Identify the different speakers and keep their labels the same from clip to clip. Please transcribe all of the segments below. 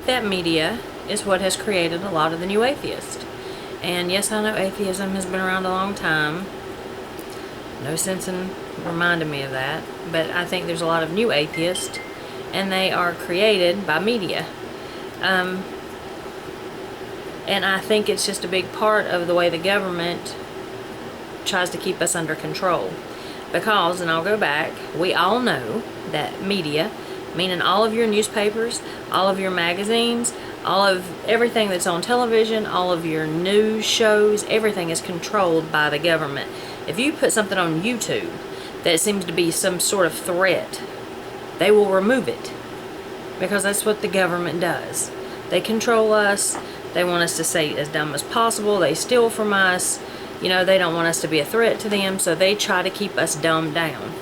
Speaker 1: That media is what has created a lot of the new atheists. And yes, I know atheism has been around a long time. No sense in reminding me of that. But I think there's a lot of new atheists, and they are created by media. And I think it's just a big part of the way the government tries to keep us under control. Because, and I'll go back, we all know that media, meaning all of your newspapers, all of your magazines, all of everything that's on television, all of your news shows, everything is controlled by the government. If you put something on YouTube that seems to be some sort of threat, they will remove it. Because that's what the government does. They control us. They want us to say as dumb as possible. They steal from us. You know, they don't want us to be a threat to them, so they try to keep us dumbed down.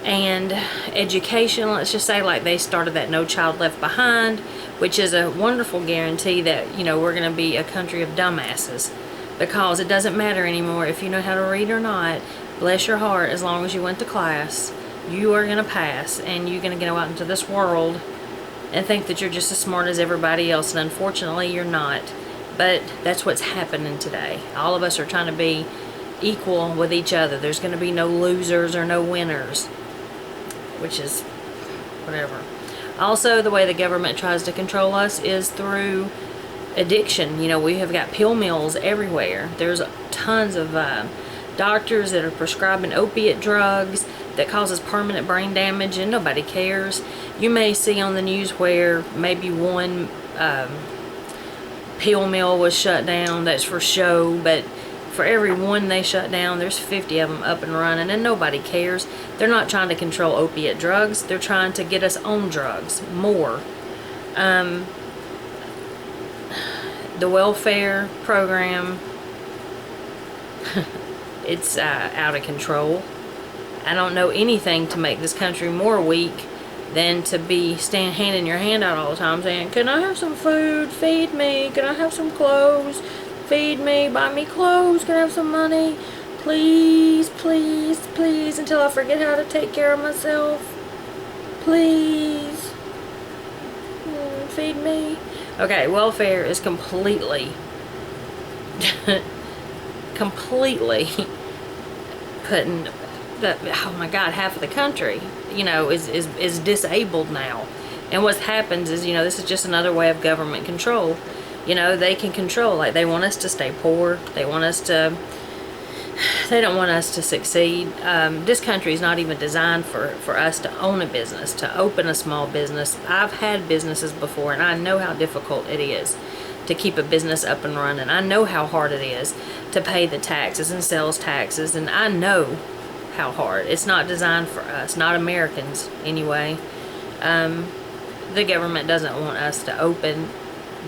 Speaker 1: And education, let's just say, like they started that No Child Left Behind, which is a wonderful guarantee that, you know, we're going to be a country of dumbasses. Because it doesn't matter anymore if you know how to read or not. Bless your heart, as long as you went to class, you are going to pass, and you're going to go out into this world and think that you're just as smart as everybody else, and unfortunately you're not. But that's what's happening today. All of us are trying to be equal with each other. There's going to be no losers or no winners, which is whatever. Also, the way the government tries to control us is through addiction. You know, we have got pill mills everywhere. There's tons of doctors that are prescribing opiate drugs that causes permanent brain damage, and nobody cares. You may see on the news where maybe one pill mill was shut down. That's for show, but for every one they shut down, there's 50 of them up and running, and nobody cares. They're not trying to control opiate drugs. They're trying to get us on drugs more. The welfare program, it's out of control. I don't know anything to make this country more weak than to be handing your hand out all the time saying, can I have some food? Feed me. Can I have some clothes? Feed me. Buy me clothes. Can I have some money? Please, please, please, until I forget how to take care of myself. Please. Feed me. Okay, welfare is completely putting oh my God, half of the country, you know, is disabled now. And what happens is, you know, this is just another way of government control. You know, they can control, like they want us to stay poor. They don't want us to succeed. This country is not even designed for us to own a business, to open a small business. I've had businesses before, and I know how difficult it is to keep a business up and running. I know how hard it is to pay the taxes and sales taxes, and I know how hard. It's not designed for us, not Americans anyway. The government doesn't want us to open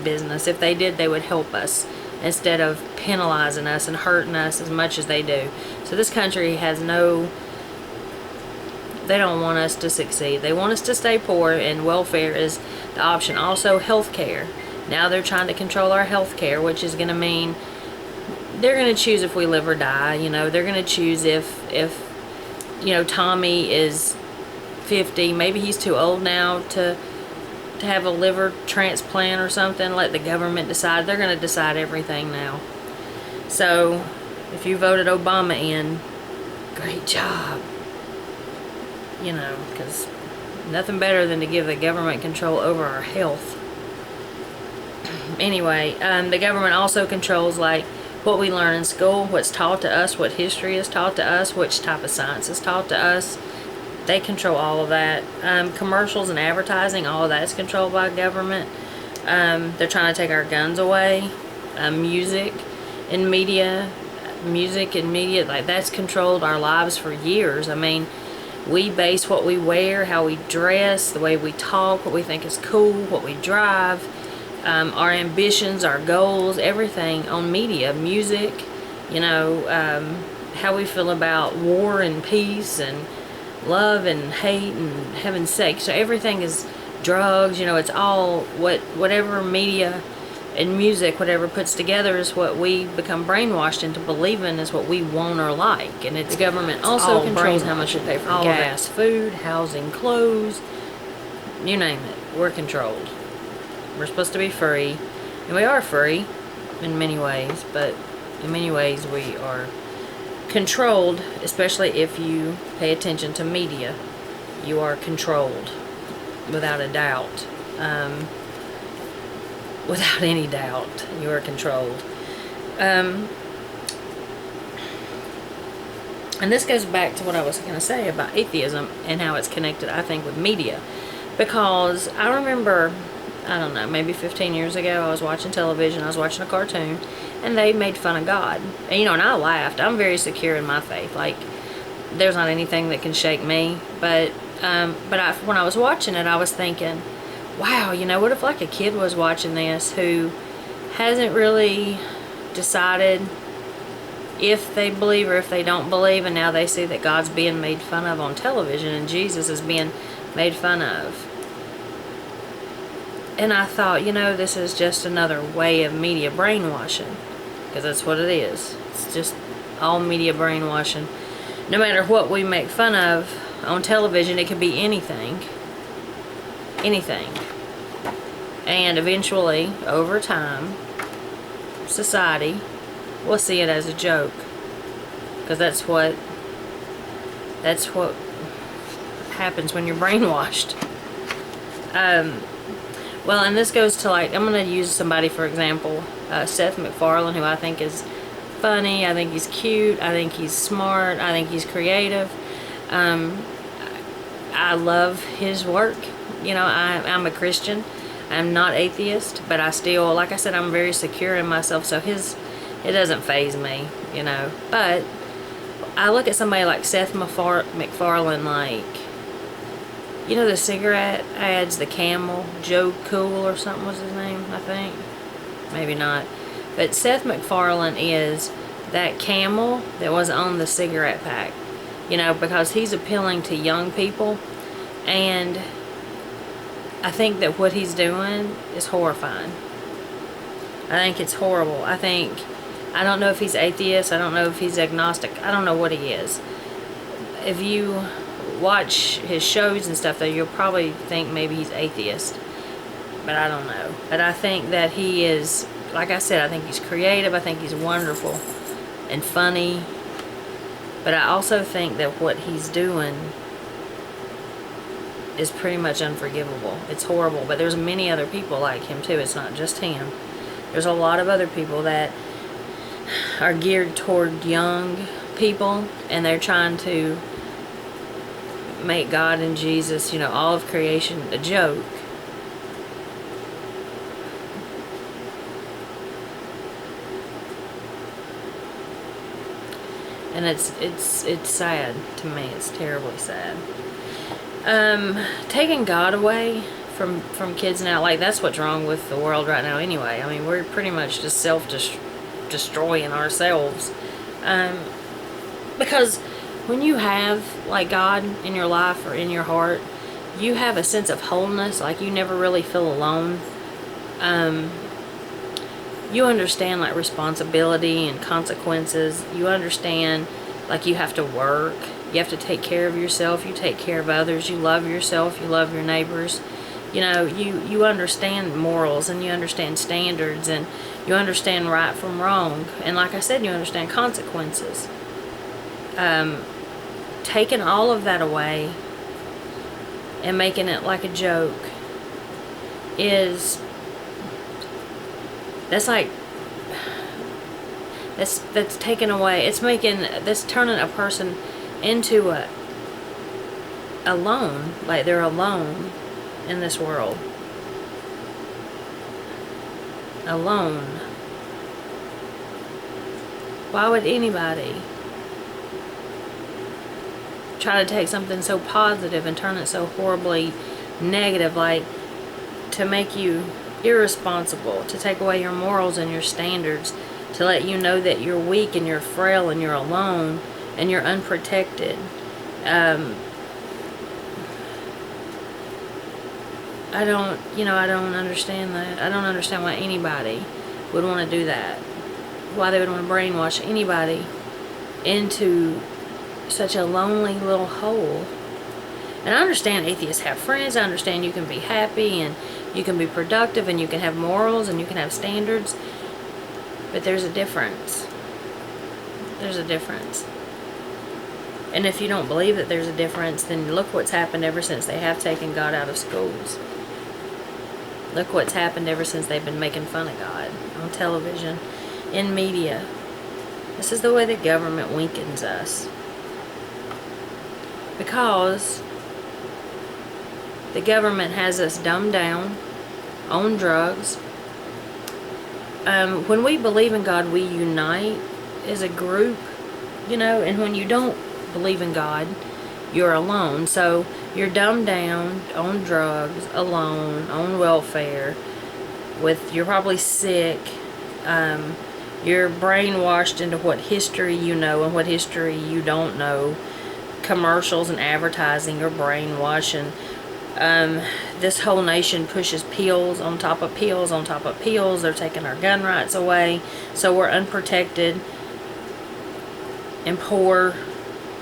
Speaker 1: business. If they did, they would help us instead of penalizing us and hurting us as much as they do. So this country has they don't want us to succeed. They want us to stay poor, and welfare is the option. Also, health care. Now they're trying to control our health care, which is going to mean they're going to choose if we live or die. You know, they're going to choose if you know, Tommy is 50, maybe he's too old now to have a liver transplant or something. Let the government decide. They're going to decide everything now. So if you voted Obama in, great job. You know, because nothing better than to give the government control over our health. Anyway, the government also controls, like, what we learn in school, what's taught to us, what history is taught to us, which type of science is taught to us. They control all of that. Commercials and advertising, all of that is controlled by government. They're trying to take our guns away. Music and media, like, that's controlled our lives for years. I mean, we base what we wear, how we dress, the way we talk, what we think is cool, what we drive, our ambitions, our goals, everything on media, music, you know, how we feel about war and peace and love and hate and having sex. So everything is drugs, you know, it's all whatever media and music, whatever puts together, is what we become brainwashed into believing is what we want or like. And it's government also controls how much we pay for gas, food, housing, clothes, you name it, we're controlled. We're supposed to be free. And we are free in many ways, but in many ways we are controlled, especially if you pay attention to media. You are controlled, without a doubt. Without any doubt, you are controlled. And this goes back to what I was going to say about atheism and how it's connected, I think, with media. Because I remember, I don't know, maybe 15 years ago, I was watching television, I was watching a cartoon, and they made fun of God. And, and I laughed. I'm very secure in my faith. Like, there's not anything that can shake me. But when I was watching it, I was thinking, wow, what if like a kid was watching this who hasn't really decided if they believe or if they don't believe, and now they see that God's being made fun of on television and Jesus is being made fun of. And I thought, this is just another way of media brainwashing, because that's what it is. It's just all media brainwashing. No matter what we make fun of on television, it could be anything. Anything. And eventually, over time, society will see it as a joke, because that's what happens when you're brainwashed. Well, and this goes to, like, I'm going to use somebody for example, Seth MacFarlane, who I think is funny, I think he's cute, I think he's smart, I think he's creative. I love his work. I'm a Christian. I'm not atheist, but I still, like I said, I'm very secure in myself, so it doesn't faze me, But I look at somebody like Seth MacFarlane, like, the cigarette ads, the Camel, Joe Cool or something was his name, I think. Maybe not. But Seth MacFarlane is that Camel that was on the cigarette pack, because he's appealing to young people, and I think that what he's doing is horrifying. I think it's horrible. I don't know if he's atheist. I don't know if he's agnostic. I don't know what he is. If you watch his shows and stuff, though, you'll probably think maybe he's atheist. But I don't know. But I think that he is, like I said, I think he's creative. I think he's wonderful and funny. But I also think that what he's doing is pretty much unforgivable. It's horrible. But there's many other people like him, too. It's not just him. There's a lot of other people that are geared toward young people, and they're trying to make God and Jesus, all of creation, a joke. And it's sad to me. It's terribly sad. Taking God away from kids now, like, that's what's wrong with the world right now anyway. I mean, we're pretty much just self-destroying ourselves. Because when you have, like, God in your life or in your heart, you have a sense of wholeness. Like, you never really feel alone. You understand, like, responsibility and consequences. You understand, like, you have to work. You have to take care of yourself. You take care of others. You love yourself. You love your neighbors. You understand morals, and you understand standards, and you understand right from wrong. And like I said, you understand consequences. Taking all of that away and making it like a joke that's taken away. That's turning a person into alone, like they're alone in this world. Alone. Why would anybody try to take something so positive and turn it so horribly negative, like to make you irresponsible, to take away your morals and your standards, to let you know that you're weak and you're frail and you're alone and you're unprotected? I don't understand that. I don't understand why anybody would want to do that. Why they would want to brainwash anybody into such a lonely little hole. And I understand atheists have friends. I understand you can be happy and you can be productive and you can have morals and you can have standards. But there's a difference. There's a difference. And if you don't believe that there's a difference, then look what's happened ever since they have taken God out of schools. Look what's happened ever since they've been making fun of God on television, in media. This is the way the government weakens us. Because the government has us dumbed down, on drugs. When we believe in God, we unite as a group, and when you don't believe in God, you're alone. So you're dumbed down, on drugs, alone, on welfare, you're probably sick. You're brainwashed into what history you know and what history you don't know. Commercials and advertising are brainwashing. This whole nation pushes pills on top of pills on top of pills. They're taking our gun rights away. So we're unprotected and poor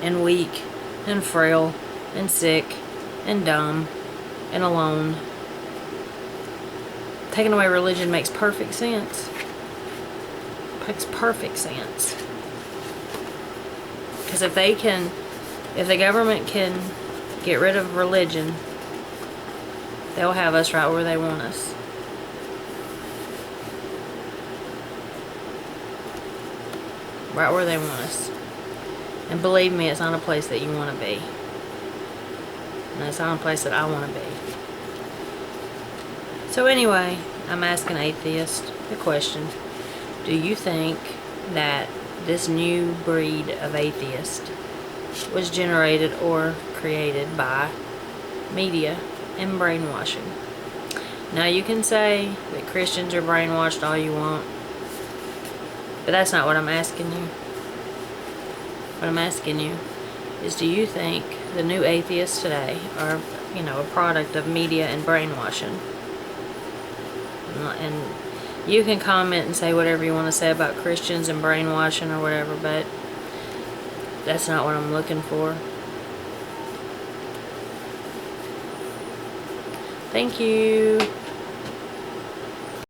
Speaker 1: and weak and frail and sick and dumb and alone. Taking away religion makes perfect sense. Makes perfect sense. Because if the government can get rid of religion, they'll have us right where they want us. Right where they want us. And believe me, it's not a place that you want to be. And it's not a place that I want to be. So anyway, I'm asking atheists the question, do you think that this new breed of atheist was generated or created by media and brainwashing? Now you can say that Christians are brainwashed all you want, but that's not what I'm asking you. What I'm asking you is, do you think the new atheists today are, a product of media and brainwashing? And you can comment and say whatever you want to say about Christians and brainwashing or whatever, but that's not what I'm looking for. Thank you.